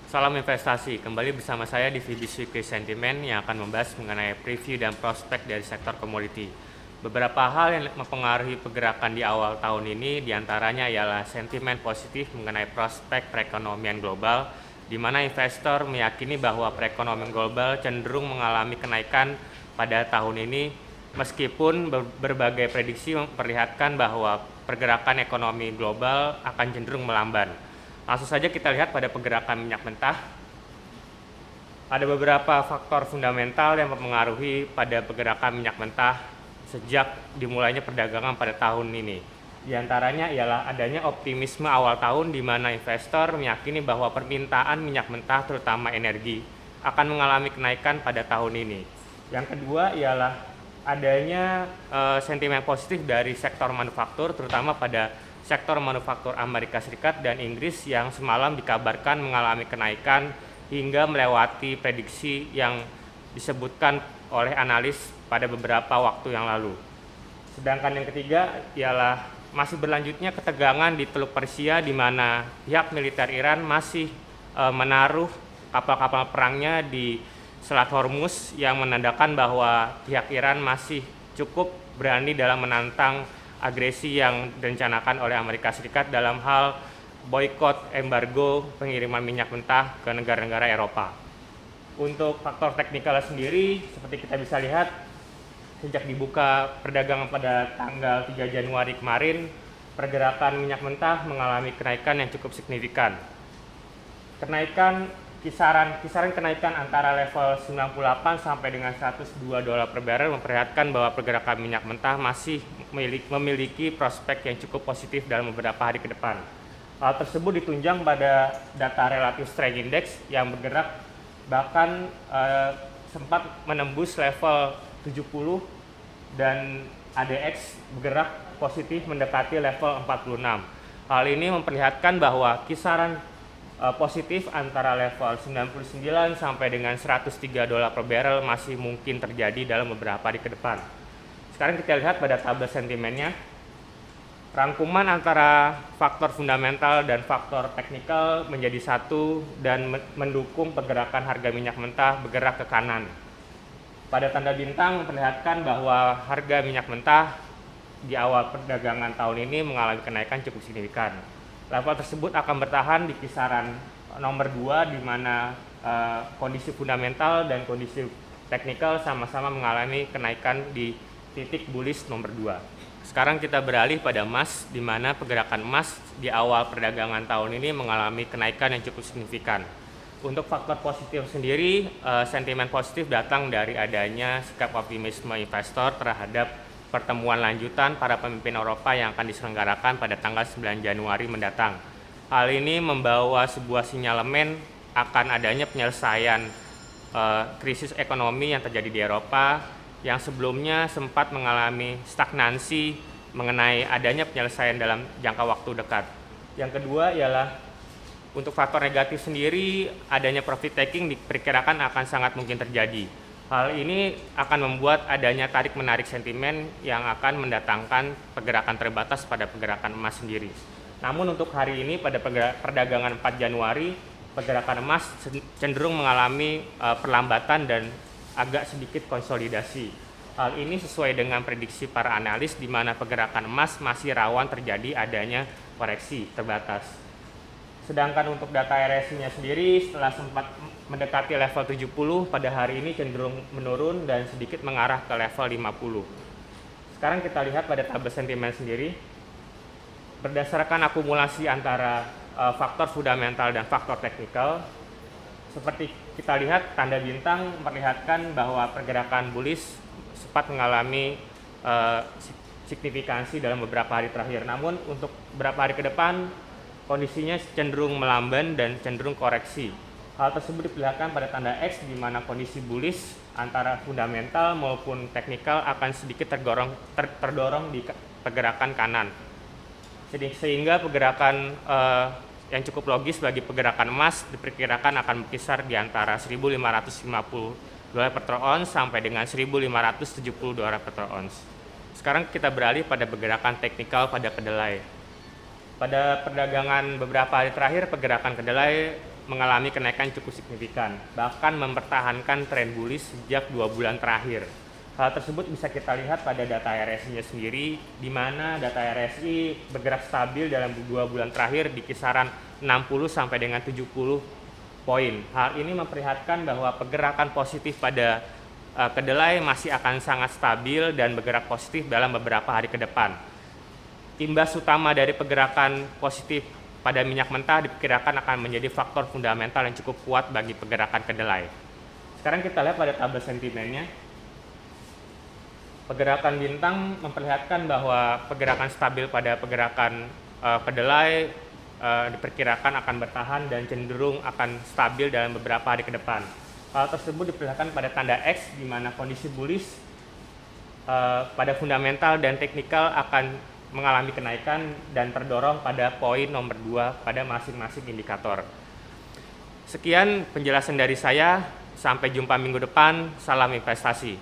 Salam investasi, kembali bersama saya di VBS Weekly Sentiment yang akan membahas mengenai preview dan prospek dari sektor komoditi. Beberapa hal yang mempengaruhi pergerakan di awal tahun ini diantaranya ialah sentimen positif mengenai prospek perekonomian global, di mana investor meyakini bahwa perekonomian global cenderung mengalami kenaikan pada tahun ini, meskipun berbagai prediksi memperlihatkan bahwa pergerakan ekonomi global akan cenderung melamban. Langsung saja kita lihat pada pergerakan minyak mentah. Ada beberapa faktor fundamental yang mempengaruhi pada pergerakan minyak mentah sejak dimulainya perdagangan pada tahun ini. Di antaranya ialah adanya optimisme awal tahun di mana investor meyakini bahwa permintaan minyak mentah terutama energi akan mengalami kenaikan pada tahun ini. Yang kedua ialah adanya sentimen positif dari sektor manufaktur terutama pada sektor manufaktur Amerika Serikat dan Inggris yang semalam dikabarkan mengalami kenaikan hingga melewati prediksi yang disebutkan oleh analis pada beberapa waktu yang lalu. Sedangkan yang ketiga ialah masih berlanjutnya ketegangan di Teluk Persia di mana pihak militer Iran masih menaruh kapal-kapal perangnya di Selat Hormuz yang menandakan bahwa pihak Iran masih cukup berani dalam menantang agresi yang direncanakan oleh Amerika Serikat dalam hal boykot embargo pengiriman minyak mentah ke negara-negara Eropa. Untuk faktor teknikal sendiri, seperti kita bisa lihat, sejak dibuka perdagangan pada tanggal 3 Januari kemarin, pergerakan minyak mentah mengalami kenaikan yang cukup signifikan. Kisaran kenaikan antara level 98 sampai dengan 102 dolar per barrel memperlihatkan bahwa pergerakan minyak mentah masih memiliki prospek yang cukup positif dalam beberapa hari ke depan. Hal tersebut ditunjang pada data relative strength index yang bergerak bahkan sempat menembus level 70 dan ADX bergerak positif mendekati level 46. Hal ini memperlihatkan bahwa kisaran positif antara level 99 sampai dengan 103 dolar per barrel masih mungkin terjadi dalam beberapa hari ke depan. Sekarang kita lihat pada tabel sentimennya. Rangkuman antara faktor fundamental dan faktor teknikal menjadi satu dan mendukung pergerakan harga minyak mentah bergerak ke kanan. Pada tanda bintang memperlihatkan bahwa harga minyak mentah di awal perdagangan tahun ini mengalami kenaikan cukup signifikan. Level tersebut akan bertahan di kisaran nomor 2 di mana kondisi fundamental dan kondisi teknikal sama-sama mengalami kenaikan di titik bullish nomor 2. Sekarang kita beralih pada emas di mana pergerakan emas di awal perdagangan tahun ini mengalami kenaikan yang cukup signifikan. Untuk faktor positif sendiri, sentimen positif datang dari adanya sikap optimisme investor terhadap pertemuan lanjutan para pemimpin Eropa yang akan diselenggarakan pada tanggal 9 Januari mendatang. Hal ini membawa sebuah sinyalemen akan adanya penyelesaian krisis ekonomi yang terjadi di Eropa yang sebelumnya sempat mengalami stagnansi mengenai adanya penyelesaian dalam jangka waktu dekat. Yang kedua ialah untuk faktor negatif sendiri, adanya profit taking diperkirakan akan sangat mungkin terjadi. Hal ini akan membuat adanya tarik-menarik sentimen yang akan mendatangkan pergerakan terbatas pada pergerakan emas sendiri. Namun untuk hari ini pada perdagangan 4 Januari, pergerakan emas cenderung mengalami perlambatan dan agak sedikit konsolidasi. Hal ini sesuai dengan prediksi para analis di mana pergerakan emas masih rawan terjadi adanya koreksi terbatas. Sedangkan untuk data RSI-nya sendiri setelah sempat mendekati level 70 pada hari ini cenderung menurun dan sedikit mengarah ke level 50. Sekarang kita lihat pada tabel sentimen sendiri. Berdasarkan akumulasi antara faktor fundamental dan faktor teknikal, seperti kita lihat tanda bintang memperlihatkan bahwa pergerakan bullish sempat mengalami signifikansi dalam beberapa hari terakhir. Namun untuk beberapa hari ke depan kondisinya cenderung melamban dan cenderung koreksi. Hal tersebut diperlihatkan pada tanda X di mana kondisi bullish antara fundamental maupun teknikal akan sedikit terdorong di pergerakan kanan. Sehingga pergerakan yang cukup logis bagi pergerakan emas diperkirakan akan berkisar di antara 1.550 dolar per troy ounce sampai dengan 1.570 dolar per troy ounce. Sekarang kita beralih pada pergerakan teknikal pada kedelai. Pada perdagangan beberapa hari terakhir, pergerakan kedelai mengalami kenaikan cukup signifikan, bahkan mempertahankan tren bullish sejak 2 bulan terakhir. Hal tersebut bisa kita lihat pada data RSI-nya sendiri, di mana data RSI bergerak stabil dalam 2 bulan terakhir di kisaran 60 sampai dengan 70 poin. Hal ini memperlihatkan bahwa pergerakan positif pada kedelai masih akan sangat stabil dan bergerak positif dalam beberapa hari ke depan. Imbas utama dari pergerakan positif pada minyak mentah diperkirakan akan menjadi faktor fundamental yang cukup kuat bagi pergerakan kedelai. Sekarang kita lihat pada tabel sentimennya. Pergerakan bintang memperlihatkan bahwa pergerakan stabil pada pergerakan kedelai diperkirakan akan bertahan dan cenderung akan stabil dalam beberapa hari ke depan. Hal tersebut diperlihatkan pada tanda X, di mana kondisi bullish pada fundamental dan teknikal akan mengalami kenaikan dan terdorong pada poin nomor 2 pada masing-masing indikator. Sekian penjelasan dari saya, sampai jumpa minggu depan, salam investasi.